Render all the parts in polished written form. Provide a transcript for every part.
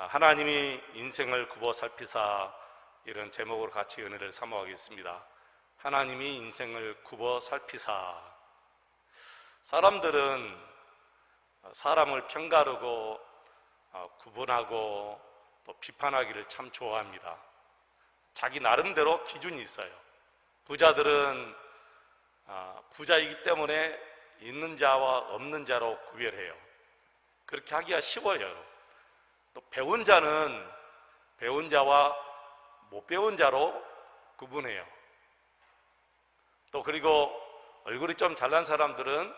하나님이 인생을 굽어 살피사, 이런 제목으로 같이 은혜를 사모하겠습니다. 하나님이 인생을 굽어 살피사. 사람들은 사람을 평가르고 구분하고 또 비판하기를 참 좋아합니다. 자기 나름대로 기준이 있어요. 부자들은 부자이기 때문에 있는 자와 없는 자로 구별해요. 그렇게 하기가 쉬워요. 또 배운 자는 배운 자와 못 배운 자로 구분해요. 또 그리고 얼굴이 좀 잘난 사람들은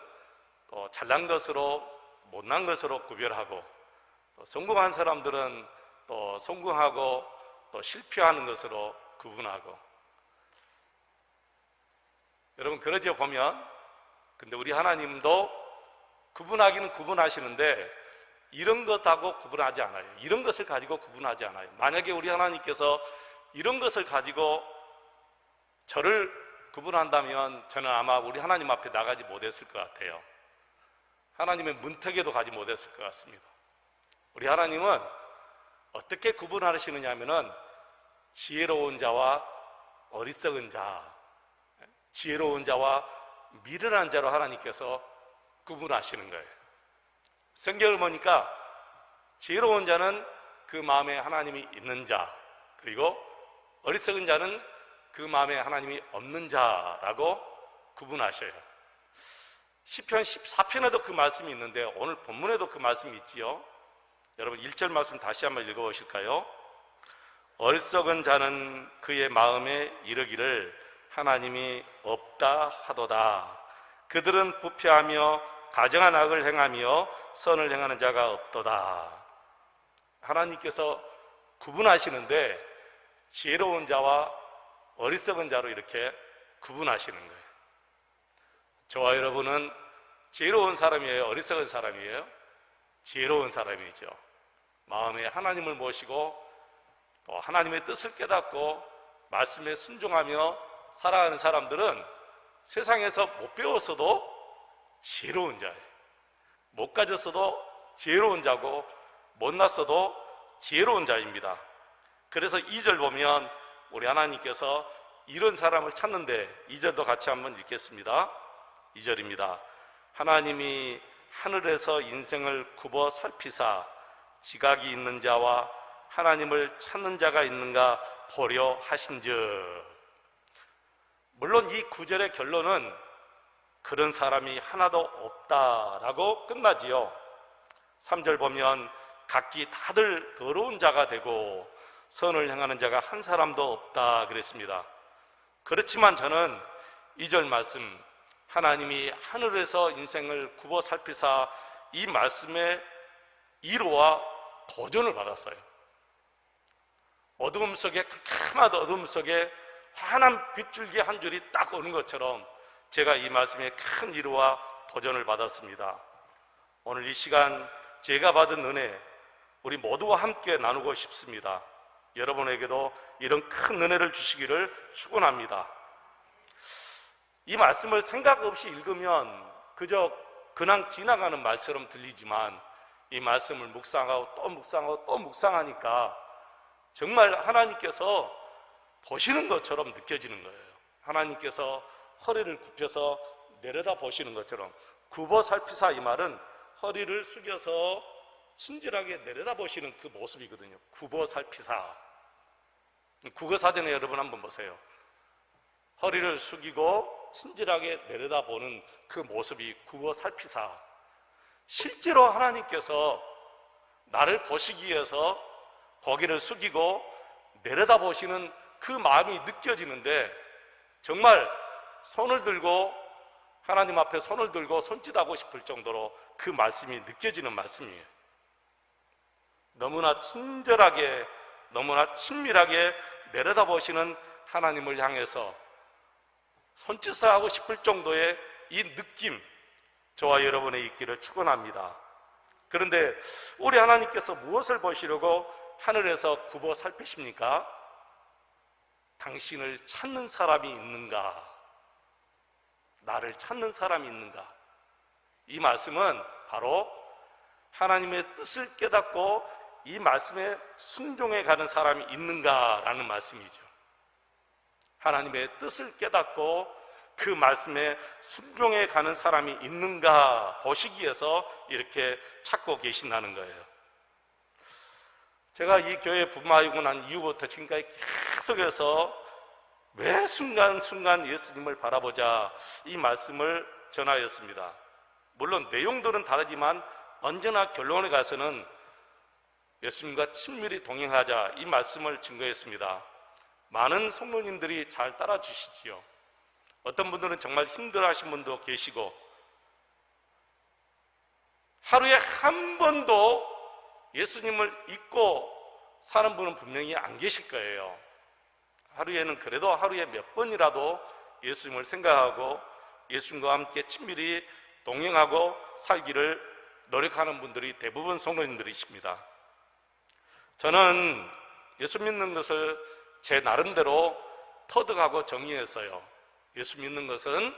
또 잘난 것으로 못난 것으로 구별하고, 또 성공한 사람들은 또 성공하고 또 실패하는 것으로 구분하고. 여러분, 그러죠 보면. 근데 우리 하나님도 구분하기는 구분하시는데 이런 것하고 구분하지 않아요. 이런 것을 가지고 구분하지 않아요. 만약에 우리 하나님께서 이런 것을 가지고 저를 구분한다면 저는 아마 우리 하나님 앞에 나가지 못했을 것 같아요. 하나님의 문턱에도 가지 못했을 것 같습니다. 우리 하나님은 어떻게 구분하시느냐 하면은 지혜로운 자와 어리석은 자, 지혜로운 자와 미련한 자로 하나님께서 구분하시는 거예요. 성경을 보니까 지혜로운 자는 그 마음에 하나님이 있는 자, 그리고 어리석은 자는 그 마음에 하나님이 없는 자라고 구분하셔요. 시편 14편에도 그 말씀이 있는데 오늘 본문에도 그 말씀이 있지요. 여러분 1절 말씀 다시 한번 읽어보실까요? 어리석은 자는 그의 마음에 이르기를 하나님이 없다 하도다. 그들은 부패하며 가증한 악을 행하며 선을 행하는 자가 없도다. 하나님께서 구분하시는데 지혜로운 자와 어리석은 자로 이렇게 구분하시는 거예요. 저와 여러분은 지혜로운 사람이에요? 어리석은 사람이에요? 지혜로운 사람이죠. 마음에 하나님을 모시고 또 하나님의 뜻을 깨닫고 말씀에 순종하며 살아가는 사람들은 세상에서 못 배웠어도 지혜로운 자예요. 못 가졌어도 지혜로운 자고 못났어도 지혜로운 자입니다. 그래서 2절 보면 우리 하나님께서 이런 사람을 찾는데, 2절도 같이 한번 읽겠습니다. 2절입니다. 하나님이 하늘에서 인생을 굽어 살피사 지각이 있는 자와 하나님을 찾는 자가 있는가 보려 하신즉. 물론 이 9절의 결론은 그런 사람이 하나도 없다라고 끝나지요. 3절 보면 각기 다들 더러운 자가 되고 선을 행하는 자가 한 사람도 없다 그랬습니다. 그렇지만 저는 2절 말씀, 하나님이 하늘에서 인생을 굽어 살피사, 이 말씀에 위로와 도전을 받았어요. 어두움 속에, 캄캄한 어두움 속에 환한 빗줄기 한 줄이 딱 오는 것처럼 제가 이 말씀에 큰 위로와 도전을 받았습니다. 오늘 이 시간 제가 받은 은혜, 우리 모두와 함께 나누고 싶습니다. 여러분에게도 이런 큰 은혜를 주시기를 축원합니다. 이 말씀을 생각 없이 읽으면 그저 그냥 지나가는 말처럼 들리지만 이 말씀을 묵상하고 또 묵상하고 또 묵상하니까 정말 하나님께서 보시는 것처럼 느껴지는 거예요. 하나님께서 허리를 굽혀서 내려다 보시는 것처럼, 굽어 살피사 이 말은 허리를 숙여서 친절하게 내려다 보시는 그 모습이거든요. 굽어 살피사. 국어사전에 여러분 한번 보세요. 허리를 숙이고 친절하게 내려다 보는 그 모습이 굽어 살피사. 실제로 하나님께서 나를 보시기 위해서 고개를 숙이고 내려다 보시는 그 마음이 느껴지는데, 정말 손을 들고 하나님 앞에 손을 들고 손짓하고 싶을 정도로 그 말씀이 느껴지는 말씀이에요. 너무나 친절하게, 너무나 친밀하게 내려다보시는 하나님을 향해서 손짓을 하고 싶을 정도의 이 느낌, 저와 여러분의 있기를 축원합니다. 그런데 우리 하나님께서 무엇을 보시려고 하늘에서 굽어 살피십니까? 당신을 찾는 사람이 있는가? 나를 찾는 사람이 있는가? 이 말씀은 바로 하나님의 뜻을 깨닫고 이 말씀에 순종해 가는 사람이 있는가라는 말씀이죠. 하나님의 뜻을 깨닫고 그 말씀에 순종해 가는 사람이 있는가 보시기 위해서 이렇게 찾고 계신다는 거예요. 제가 이 교회에 부임하고 난 이후부터 지금까지 계속해서 매 순간순간 예수님을 바라보자 이 말씀을 전하였습니다. 물론 내용들은 다르지만 언제나 결론에 가서는 예수님과 친밀히 동행하자 이 말씀을 증거했습니다. 많은 성도님들이 잘 따라주시지요. 어떤 분들은 정말 힘들어하신 분도 계시고 하루에 한 번도 예수님을 잊고 사는 분은 분명히 안 계실 거예요. 하루에는 그래도 하루에 몇 번이라도 예수님을 생각하고 예수님과 함께 친밀히 동행하고 살기를 노력하는 분들이 대부분 성도님들이십니다. 저는 예수 믿는 것을 제 나름대로 터득하고 정의해서요, 예수 믿는 것은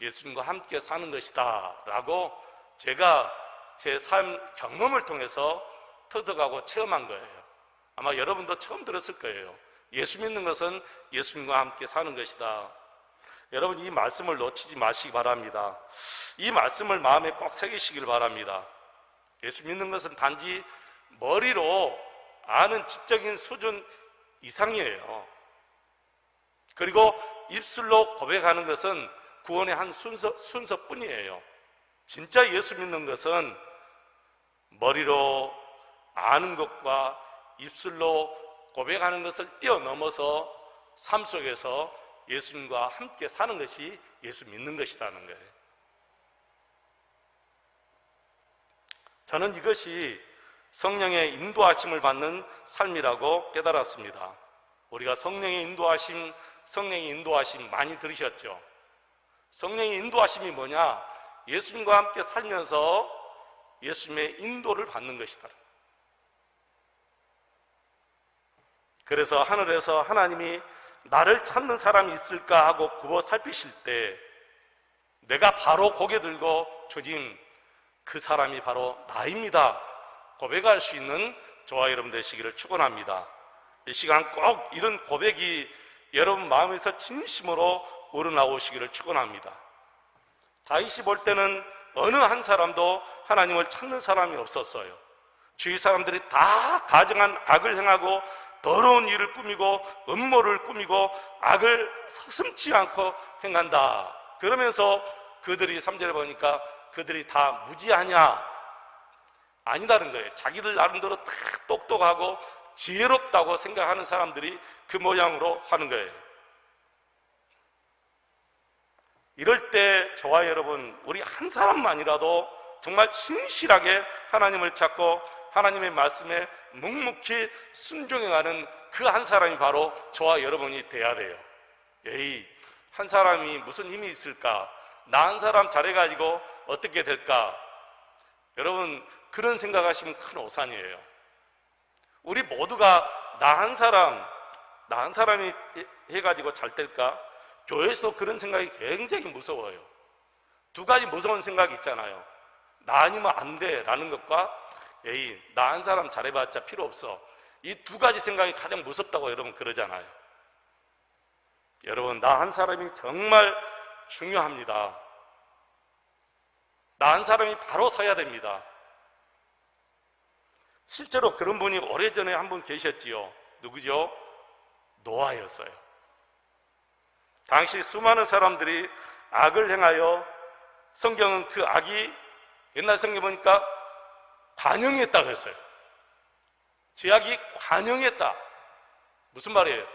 예수님과 함께 사는 것이다 라고 제가 제 삶 경험을 통해서 터득하고 체험한 거예요. 아마 여러분도 처음 들었을 거예요. 예수 믿는 것은 예수님과 함께 사는 것이다. 여러분, 이 말씀을 놓치지 마시기 바랍니다. 이 말씀을 마음에 꼭 새기시길 바랍니다. 예수 믿는 것은 단지 머리로 아는 지적인 수준 이상이에요. 그리고 입술로 고백하는 것은 구원의 한 순서뿐이에요. 진짜 예수 믿는 것은 머리로 아는 것과 입술로 고백하는 것을 뛰어넘어서 삶 속에서 예수님과 함께 사는 것이 예수 믿는 것이라는 거예요. 저는 이것이 성령의 인도하심을 받는 삶이라고 깨달았습니다. 우리가 성령의 인도하심 많이 들으셨죠? 성령의 인도하심이 뭐냐? 예수님과 함께 살면서 예수님의 인도를 받는 것이다. 그래서 하늘에서 하나님이 나를 찾는 사람이 있을까 하고 굽어 살피실 때 내가 바로 고개 들고 주님, 그 사람이 바로 나입니다 고백할 수 있는 저와 여러분 되시기를 축원합니다. 이 시간 꼭 이런 고백이 여러분 마음에서 진심으로 우러나오시기를 축원합니다. 다윗이 볼 때는 어느 한 사람도 하나님을 찾는 사람이 없었어요. 주위 사람들이 다 가증한 악을 행하고 더러운 일을 꾸미고 음모를 꾸미고 악을 서슴지 않고 행한다. 그러면서 그들이 3절에 보니까 그들이 다 무지하냐? 아니다는 거예요. 자기들 나름대로 다 똑똑하고 지혜롭다고 생각하는 사람들이 그 모양으로 사는 거예요. 이럴 때 저와 여러분, 우리 한 사람만이라도 정말 신실하게 하나님을 찾고 하나님의 말씀에 묵묵히 순종해가는 그 한 사람이 바로 저와 여러분이 돼야 돼요. 에이, 한 사람이 무슨 힘이 있을까? 나 한 사람 잘해가지고 어떻게 될까? 여러분, 그런 생각하시면 큰 오산이에요. 우리 모두가 나 한 사람이 해가지고 잘 될까? 교회에서도 그런 생각이 굉장히 무서워요. 두 가지 무서운 생각이 있잖아요. 나 아니면 안 돼 라는 것과 에이, 나 한 사람 잘해봤자 필요 없어. 이 두 가지 생각이 가장 무섭다고 여러분 그러잖아요. 여러분, 나 한 사람이 정말 중요합니다. 나 한 사람이 바로 서야 됩니다. 실제로 그런 분이 오래전에 한 분 계셨지요. 누구죠? 노아였어요. 당시 수많은 사람들이 악을 행하여 성경은 그 악이 옛날 성경 보니까 관영했다 그랬어요. 죄악이 관영했다. 무슨 말이에요?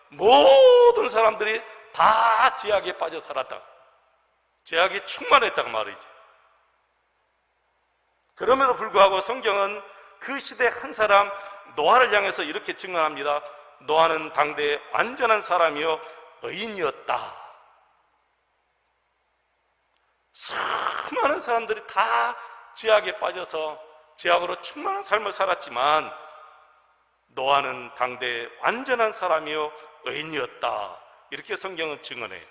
모든 사람들이 다 죄악에 빠져 살았다. 죄악이 충만했다고 말이지. 그럼에도 불구하고 성경은 그 시대 한 사람 노아를 향해서 이렇게 증언합니다. 노아는 당대의 완전한 사람이요 의인이었다. 수많은 사람들이 다 죄악에 빠져서 죄악으로 충만한 삶을 살았지만 노아는 당대의 완전한 사람이요 의인이었다. 이렇게 성경은 증언해요.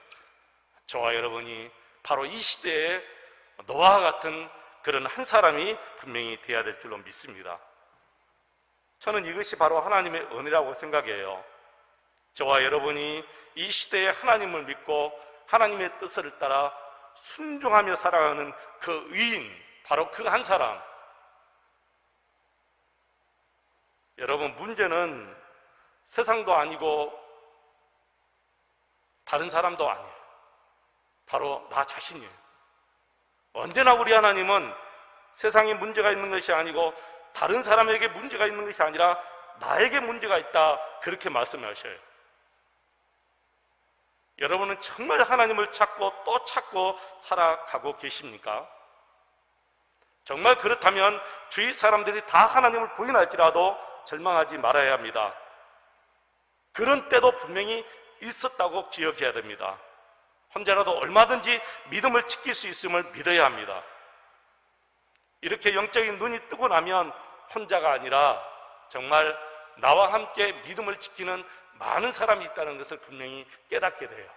저와 여러분이 바로 이 시대에 노아와 같은 그런 한 사람이 분명히 되어야 될 줄로 믿습니다. 저는 이것이 바로 하나님의 은혜라고 생각해요. 저와 여러분이 이 시대에 하나님을 믿고 하나님의 뜻을 따라 순종하며 살아가는 그 의인, 바로 그 한 사람. 여러분, 문제는 세상도 아니고 다른 사람도 아니에요. 바로 나 자신이에요. 언제나 우리 하나님은 세상에 문제가 있는 것이 아니고 다른 사람에게 문제가 있는 것이 아니라 나에게 문제가 있다, 그렇게 말씀하셔요. 여러분은 정말 하나님을 찾고 또 찾고 살아가고 계십니까? 정말 그렇다면 주위 사람들이 다 하나님을 부인할지라도 절망하지 말아야 합니다. 그런 때도 분명히 있었다고 기억해야 됩니다. 혼자라도 얼마든지 믿음을 지킬 수 있음을 믿어야 합니다. 이렇게 영적인 눈이 뜨고 나면 혼자가 아니라 정말 나와 함께 믿음을 지키는 많은 사람이 있다는 것을 분명히 깨닫게 돼요.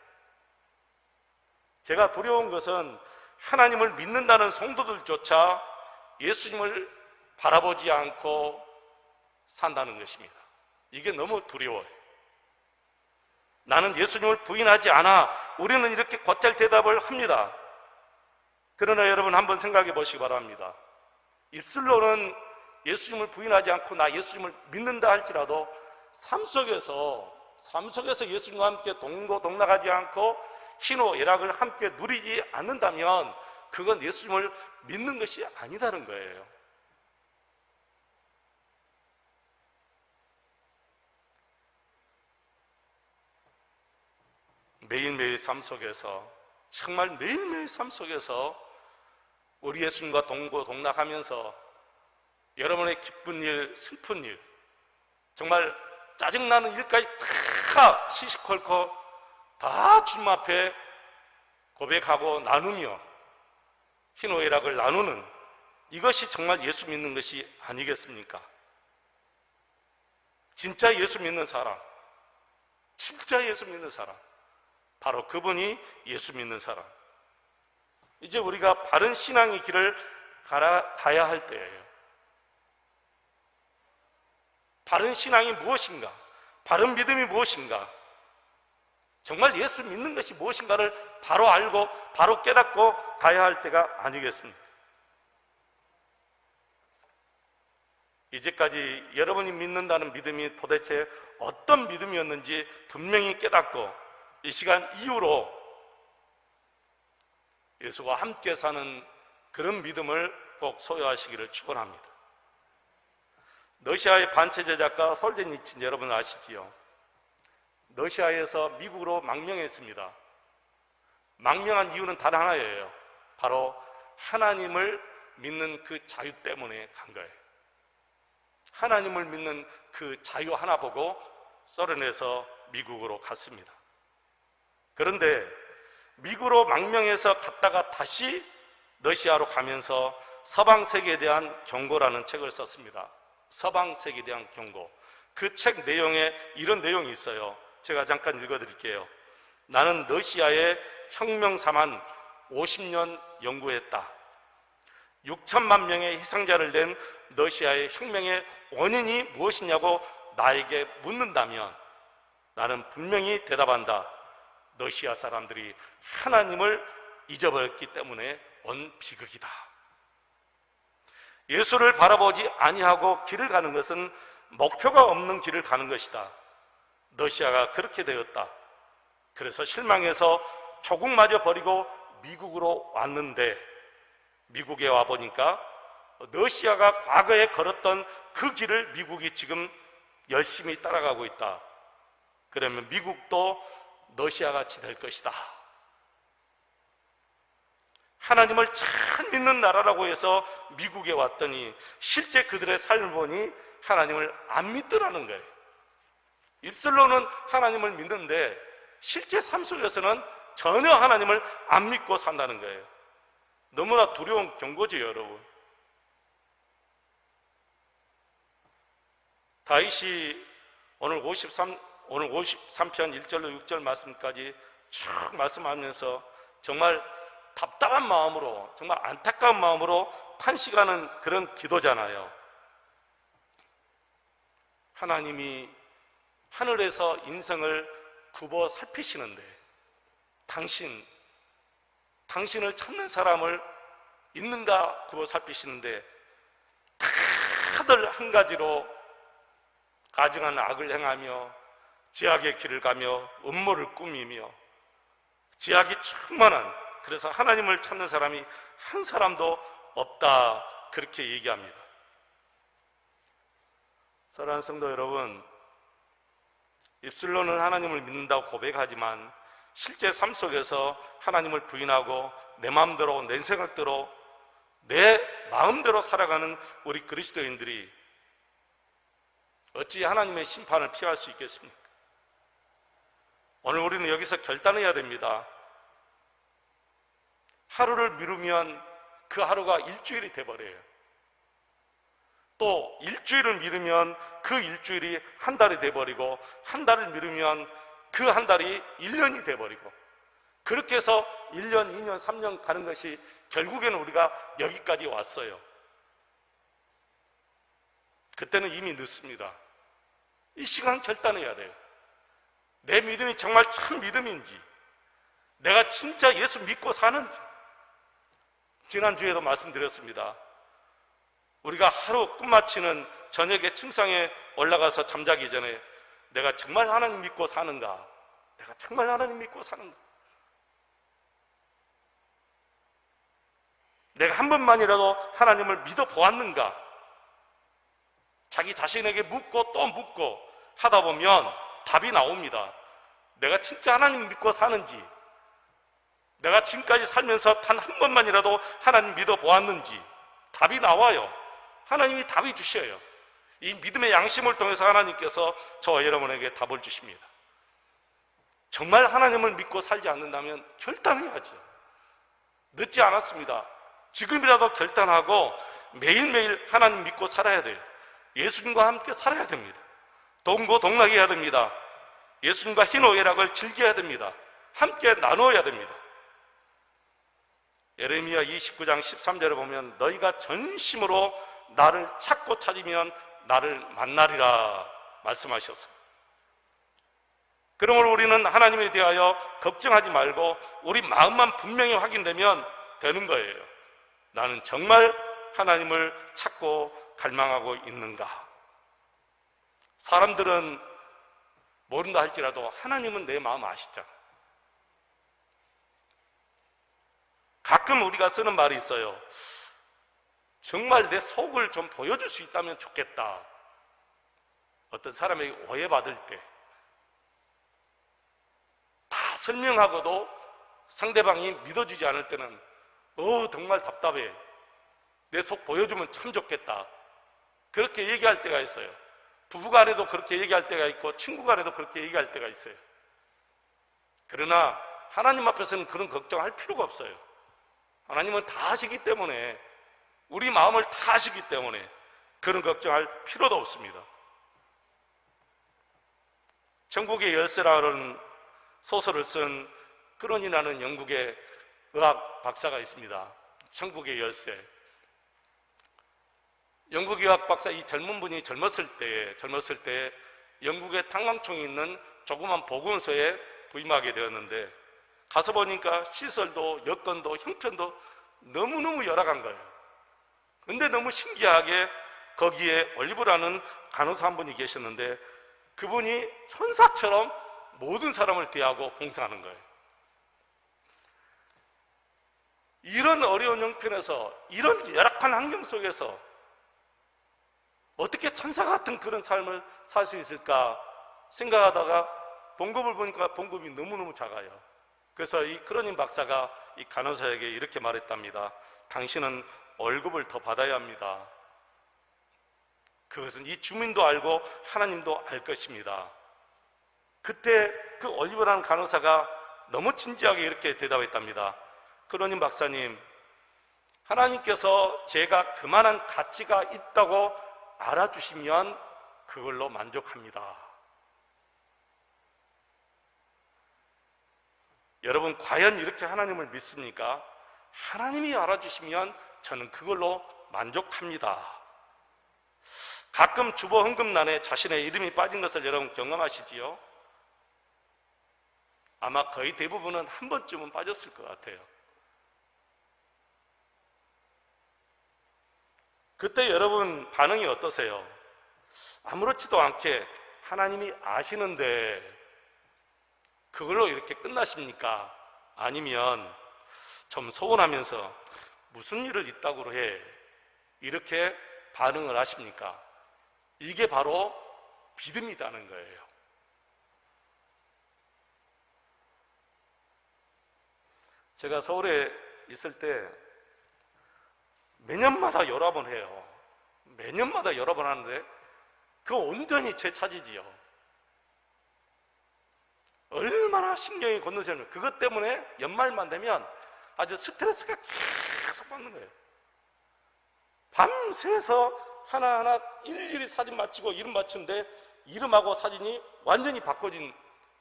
제가 두려운 것은 하나님을 믿는다는 성도들조차 예수님을 바라보지 않고 산다는 것입니다. 이게 너무 두려워요. 나는 예수님을 부인하지 않아. 우리는 이렇게 곧잘 대답을 합니다. 그러나 여러분, 한번 생각해 보시기 바랍니다. 입술로는 예수님을 부인하지 않고 나 예수님을 믿는다 할지라도 삶 속에서 예수님과 함께 동고동락하지 않고 희노애락을 함께 누리지 않는다면 그건 예수님을 믿는 것이 아니다는 거예요. 매일매일 삶 속에서, 정말 매일매일 삶 속에서 우리 예수님과 동고동락하면서 여러분의 기쁜 일, 슬픈 일, 정말 짜증나는 일까지 다 시시콜콜 다 주님 앞에 고백하고 나누며 희노애락을 나누는, 이것이 정말 예수 믿는 것이 아니겠습니까? 진짜 예수 믿는 사람, 진짜 예수 믿는 사람, 바로 그분이 예수 믿는 사람. 이제 우리가 바른 신앙의 길을 가야 할 때예요. 바른 신앙이 무엇인가? 바른 믿음이 무엇인가? 정말 예수 믿는 것이 무엇인가를 바로 알고 바로 깨닫고 가야 할 때가 아니겠습니까? 이제까지 여러분이 믿는다는 믿음이 도대체 어떤 믿음이었는지 분명히 깨닫고 이 시간 이후로 예수와 함께 사는 그런 믿음을 꼭 소유하시기를 축원합니다. 러시아의 반체제 작가 솔제니친 여러분 아시지요? 러시아에서 미국으로 망명했습니다. 망명한 이유는 단 하나예요. 바로 하나님을 믿는 그 자유 때문에 간 거예요. 하나님을 믿는 그 자유 하나 보고 소련에서 미국으로 갔습니다. 그런데 미국으로 망명해서 갔다가 다시 러시아로 가면서 서방 세계에 대한 경고라는 책을 썼습니다. 서방 세계에 대한 경고. 그 책 내용에 이런 내용이 있어요. 제가 잠깐 읽어드릴게요. 나는 러시아의 혁명사만 50년 연구했다. 6천만 명의 희생자를 낸 러시아의 혁명의 원인이 무엇이냐고 나에게 묻는다면 나는 분명히 대답한다. 러시아 사람들이 하나님을 잊어버렸기 때문에 온 비극이다. 예수를 바라보지 아니하고 길을 가는 것은 목표가 없는 길을 가는 것이다. 러시아가 그렇게 되었다. 그래서 실망해서 조국마저 버리고 미국으로 왔는데, 미국에 와보니까 러시아가 과거에 걸었던 그 길을 미국이 지금 열심히 따라가고 있다. 그러면 미국도 러시아같이 될 것이다. 하나님을 잘 믿는 나라라고 해서 미국에 왔더니 실제 그들의 삶을 보니 하나님을 안 믿더라는 거예요. 입술로는 하나님을 믿는데 실제 삶 속에서는 전혀 하나님을 안 믿고 산다는 거예요. 너무나 두려운 경고죠, 여러분. 다윗이 오늘 53편 1절로 6절 말씀까지 쭉 말씀하면서 정말 답답한 마음으로, 정말 안타까운 마음으로 탄식하는 그런 기도잖아요. 하나님이 하늘에서 인생을 굽어 살피시는데 당신을 찾는 사람을 있는가 굽어 살피시는데 다들 한 가지로 가증한 악을 행하며 죄악의 길을 가며 음모를 꾸미며 죄악이 충만한, 그래서 하나님을 찾는 사람이 한 사람도 없다, 그렇게 얘기합니다. 사랑하는 성도 여러분, 입술로는 하나님을 믿는다고 고백하지만 실제 삶 속에서 하나님을 부인하고 내 마음대로, 내 생각대로, 내 마음대로 살아가는 우리 그리스도인들이 어찌 하나님의 심판을 피할 수 있겠습니까? 오늘 우리는 여기서 결단해야 됩니다. 하루를 미루면 그 하루가 일주일이 돼버려요. 또 일주일을 미루면 그 일주일이 한 달이 돼버리고, 한 달을 미루면 그 한 달이 1년이 돼버리고, 그렇게 해서 1년, 2년, 3년 가는 것이 결국에는 우리가 여기까지 왔어요. 그때는 이미 늦습니다. 이 시간 결단해야 돼요. 내 믿음이 정말 참 믿음인지, 내가 진짜 예수 믿고 사는지. 지난주에도 말씀드렸습니다. 우리가 하루 끝마치는 저녁에 침상에 올라가서 잠자기 전에 내가 정말 하나님 믿고 사는가? 내가 정말 하나님 믿고 사는가? 내가 한 번만이라도 하나님을 믿어보았는가? 자기 자신에게 묻고 또 묻고 하다 보면 답이 나옵니다. 내가 진짜 하나님 믿고 사는지, 내가 지금까지 살면서 단 한 번만이라도 하나님 믿어보았는지 답이 나와요. 하나님이 답이 주셔요. 이 믿음의 양심을 통해서 하나님께서 저와 여러분에게 답을 주십니다. 정말 하나님을 믿고 살지 않는다면 결단해야죠. 늦지 않았습니다. 지금이라도 결단하고 매일매일 하나님 믿고 살아야 돼요. 예수님과 함께 살아야 됩니다. 동고동락해야 됩니다. 예수님과 희노애락을 즐겨야 됩니다. 함께 나누어야 됩니다. 예레미야 29장 13절에 보면 너희가 전심으로 나를 찾고 찾으면 나를 만나리라 말씀하셨어요. 그러므로 우리는 하나님에 대하여 걱정하지 말고 우리 마음만 분명히 확인되면 되는 거예요. 나는 정말 하나님을 찾고 갈망하고 있는가? 사람들은 모른다 할지라도 하나님은 내 마음 아시잖아. 가끔 우리가 쓰는 말이 있어요. 정말 내 속을 좀 보여줄 수 있다면 좋겠다. 어떤 사람에게 오해받을 때 다 설명하고도 상대방이 믿어주지 않을 때는 정말 답답해. 내 속 보여주면 참 좋겠다. 그렇게 얘기할 때가 있어요. 부부간에도 그렇게 얘기할 때가 있고 친구간에도 그렇게 얘기할 때가 있어요. 그러나 하나님 앞에서는 그런 걱정할 필요가 없어요. 하나님은 다 아시기 때문에, 우리 마음을 다 아시기 때문에 그런 걱정할 필요도 없습니다. 천국의 열쇠라는 소설을 쓴 크론이라는 영국의 의학 박사가 있습니다. 천국의 열쇠. 영국 의학 박사, 이 젊은 분이 젊었을 때 영국의 탄광총이 있는 조그만 보건소에 부임하게 되었는데, 가서 보니까 시설도 여건도 형편도 너무너무 열악한 거예요. 근데 너무 신기하게 거기에 올리브라는 간호사 한 분이 계셨는데, 그분이 천사처럼 모든 사람을 대하고 봉사하는 거예요. 이런 어려운 형편에서, 이런 열악한 환경 속에서 어떻게 천사 같은 그런 삶을 살 수 있을까 생각하다가 봉급을 보니까 봉급이 너무너무 작아요. 그래서 이 크로닌 박사가 이 간호사에게 이렇게 말했답니다. 당신은 월급을 더 받아야 합니다. 그것은 이 주민도 알고 하나님도 알 것입니다. 그때 그 올리버라는 간호사가 너무 진지하게 이렇게 대답했답니다. 크로닌 박사님, 하나님께서 제가 그만한 가치가 있다고 알아주시면 그걸로 만족합니다. 여러분, 과연 이렇게 하나님을 믿습니까? 하나님이 알아주시면 저는 그걸로 만족합니다. 가끔 주보 헌금란에 자신의 이름이 빠진 것을 여러분 경험하시지요? 아마 거의 대부분은 한 번쯤은 빠졌을 것 같아요. 그때 여러분 반응이 어떠세요? 아무렇지도 않게 하나님이 아시는데 그걸로 이렇게 끝나십니까? 아니면 좀 서운하면서 무슨 일을 있다고 해? 이렇게 반응을 하십니까? 이게 바로 믿음이라는 거예요. 제가 서울에 있을 때 매년마다 여러 번 해요. 매년마다 여러 번 하는데 그거 온전히 제 차지지요. 얼마나 신경이 곤두세우면 그것 때문에 연말만 되면 아주 스트레스가 계속 받는 거예요. 밤새서 하나하나 일일이 사진 맞추고 이름 맞추는데 이름하고 사진이 완전히 바꿔진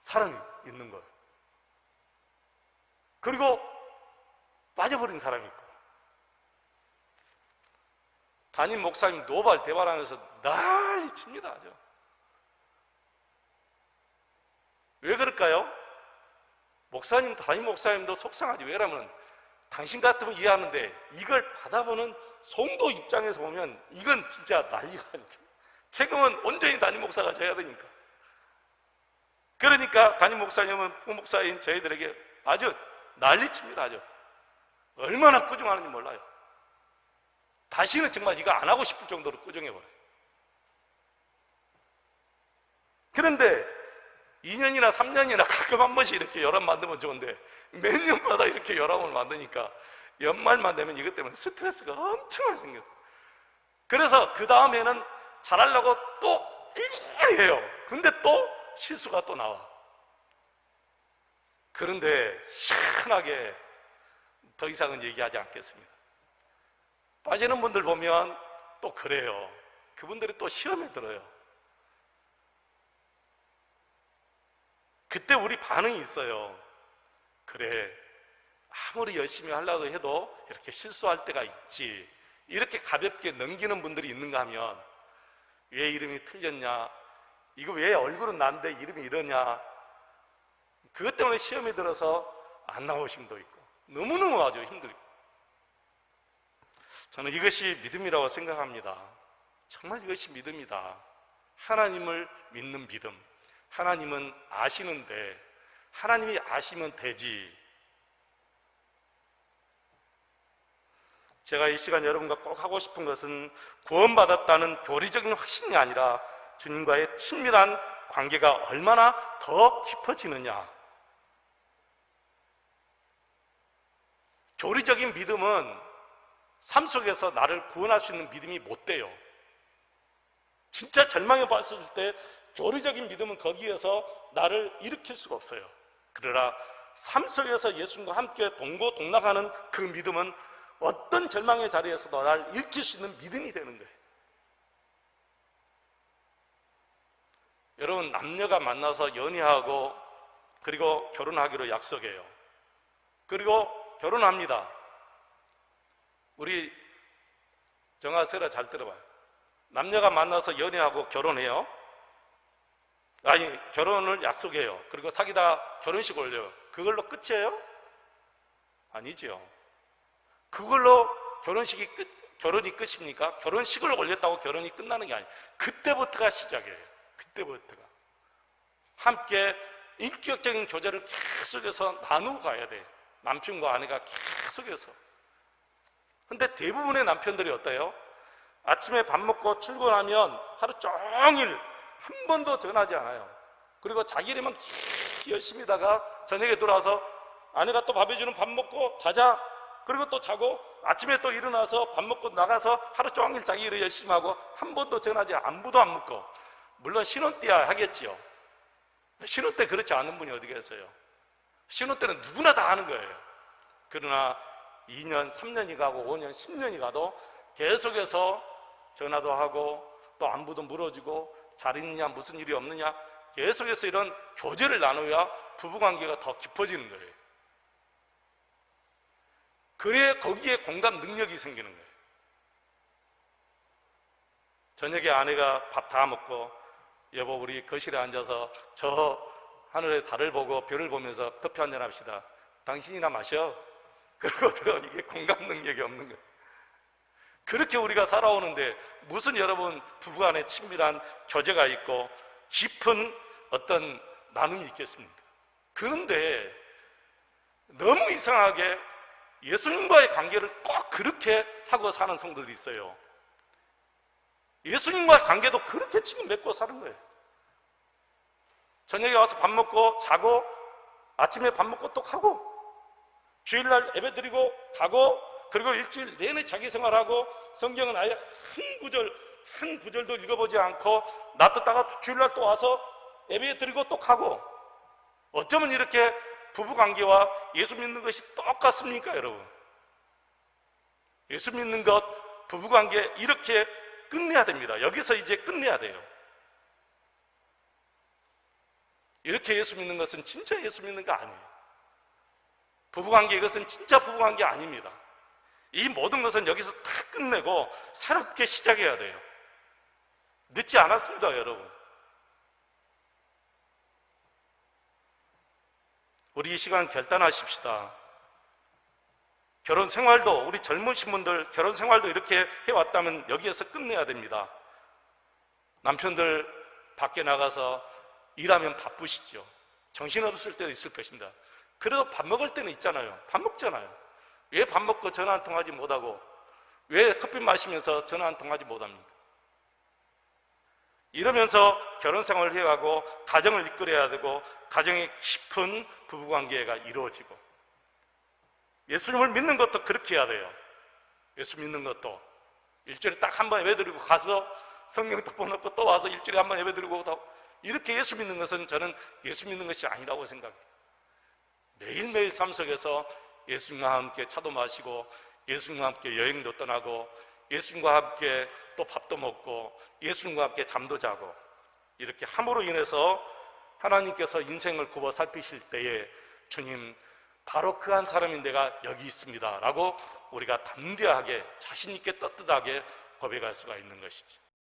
사람이 있는 거예요. 그리고 빠져버린 사람이 있고, 담임 목사님 노발 대발하면서 난리 칩니다. 아주. 왜 그럴까요? 목사님도 담임 목사님도 속상하지. 왜냐면 당신 같으면 이해하는데 이걸 받아보는 성도 입장에서 보면 이건 진짜 난리가 아니까. 책임은 온전히 담임 목사가 져야 되니까. 그러니까 담임 목사님은 부목사인 저희들에게 아주 난리칩니다. 아주 얼마나 꾸중하는지 몰라요. 다시는 정말 이거 안 하고 싶을 정도로 꾸중해버려요. 그런데 2년이나 3년이나 가끔 한 번씩 이렇게 열람 만들면 좋은데 몇 년마다 이렇게 열람을 만드니까 연말만 되면 이것 때문에 스트레스가 엄청 생겨요. 그래서 그 다음에는 잘하려고 또 해요. 근데 또 실수가 또 나와. 그런데 희한하게 더 이상은 얘기하지 않겠습니다. 빠지는 분들 보면 또 그래요. 그분들이 또 시험에 들어요. 그때 우리 반응이 있어요. 그래, 아무리 열심히 하려고 해도 이렇게 실수할 때가 있지. 이렇게 가볍게 넘기는 분들이 있는가 하면 왜 이름이 틀렸냐, 이거 왜 얼굴은 난데 이름이 이러냐, 그것 때문에 시험에 들어서 안 나오신 분도 있고 너무너무 아주 힘들고. 저는 이것이 믿음이라고 생각합니다. 정말 이것이 믿음이다. 하나님을 믿는 믿음. 하나님은 아시는데 하나님이 아시면 되지. 제가 이 시간 여러분과 꼭 하고 싶은 것은 구원받았다는 교리적인 확신이 아니라 주님과의 친밀한 관계가 얼마나 더 깊어지느냐. 교리적인 믿음은 삶 속에서 나를 구원할 수 있는 믿음이 못 돼요. 진짜 절망에 봤을 때 교리적인 믿음은 거기에서 나를 일으킬 수가 없어요. 그러나 삶 속에서 예수님과 함께 동고동락하는 그 믿음은 어떤 절망의 자리에서도 나를 일으킬 수 있는 믿음이 되는 거예요. 여러분, 남녀가 만나서 연애하고 그리고 결혼하기로 약속해요. 그리고 결혼합니다. 우리 정아세라 잘 들어봐요. 남녀가 만나서 연애하고 결혼해요. 아니, 결혼을 약속해요. 그리고 사귀다 결혼식 올려요. 그걸로 끝이에요? 아니죠. 그걸로 결혼이 끝입니까? 결혼식을 올렸다고 결혼이 끝나는 게 아니에요. 그때부터가 시작이에요. 그때부터가. 함께 인격적인 교제를 계속해서 나누고 가야 돼요. 남편과 아내가 계속해서. 근데 대부분의 남편들이 어때요? 아침에 밥 먹고 출근하면 하루 종일 한 번도 전화하지 않아요. 그리고 자기 일에만 열심히 다가 저녁에 돌아와서 아내가 또 밥 해주는 밥 먹고 자자. 그리고 또 자고 아침에 또 일어나서 밥 먹고 나가서 하루 종일 자기 일을 열심히 하고 한 번도 전화하지 안부도 안 묻고. 물론 신혼 때야 하겠지요. 신혼 때 그렇지 않은 분이 어디 계세요? 신혼 때는 누구나 다 하는 거예요. 그러나 2년, 3년이 가고 5년, 10년이 가도 계속해서 전화도 하고 또 안부도 물어주고 잘 있느냐, 무슨 일이 없느냐, 계속해서 이런 교제를 나눠야 부부관계가 더 깊어지는 거예요. 그래야 거기에 공감 능력이 생기는 거예요. 저녁에 아내가 밥 다 먹고 여보 우리 거실에 앉아서 저 하늘의 달을 보고 별을 보면서 커피 한잔 합시다. 당신이나 마셔. 그러거든요. 이게 공감 능력이 없는 거예요. 그렇게 우리가 살아오는데 무슨 여러분 부부간에 친밀한 교제가 있고 깊은 어떤 나눔이 있겠습니까? 그런데 너무 이상하게 예수님과의 관계를 꼭 그렇게 하고 사는 성도들이 있어요. 예수님과의 관계도 그렇게 지금 맺고 사는 거예요. 저녁에 와서 밥 먹고 자고 아침에 밥 먹고 또 가고 주일날 예배 드리고 가고 그리고 일주일 내내 자기 생활하고 성경은 아예 한 구절도 읽어보지 않고 놔뒀다가 주일날 또 와서 예배 드리고 또 가고 어쩌면 이렇게 부부관계와 예수 믿는 것이 똑같습니까 여러분? 예수 믿는 것, 부부관계 이렇게 끝내야 됩니다. 여기서 이제 끝내야 돼요. 이렇게 예수 믿는 것은 진짜 예수 믿는 거 아니에요. 부부관계 이것은 진짜 부부관계 아닙니다. 이 모든 것은 여기서 다 끝내고 새롭게 시작해야 돼요. 늦지 않았습니다 여러분. 우리 이 시간 결단하십시다. 결혼 생활도 우리 젊으신 분들 결혼 생활도 이렇게 해왔다면 여기에서 끝내야 됩니다. 남편들 밖에 나가서 일하면 바쁘시죠. 정신없을 때도 있을 것입니다. 그래도 밥 먹을 때는 있잖아요. 밥 먹잖아요. 왜 밥 먹고 전화 한 통하지 못하고 왜 커피 마시면서 전화 한 통하지 못합니까? 이러면서 결혼 생활을 해가고 가정을 이끌어야 되고 가정의 깊은 부부관계가 이루어지고 예수님을 믿는 것도 그렇게 해야 돼요. 예수 믿는 것도 일주일에 딱 한 번 예배드리고 가서 성경 떡볶이 먹고 또 와서 일주일에 한 번 예배드리고 이렇게 예수 믿는 것은 저는 예수 믿는 것이 아니라고 생각해요. 매일매일 삶 속에서 예수님과 함께 차도 마시고 예수님과 함께 여행도 떠나고 예수님과 함께 또 밥도 먹고 예수님과 함께 잠도 자고 이렇게 함으로 인해서 하나님께서 인생을 굽어 살피실 때에 주님 바로 그 한 사람인 내가 여기 있습니다 라고 우리가 담대하게 자신 있게 떳떳하게 고백할 수가 있는 것이지.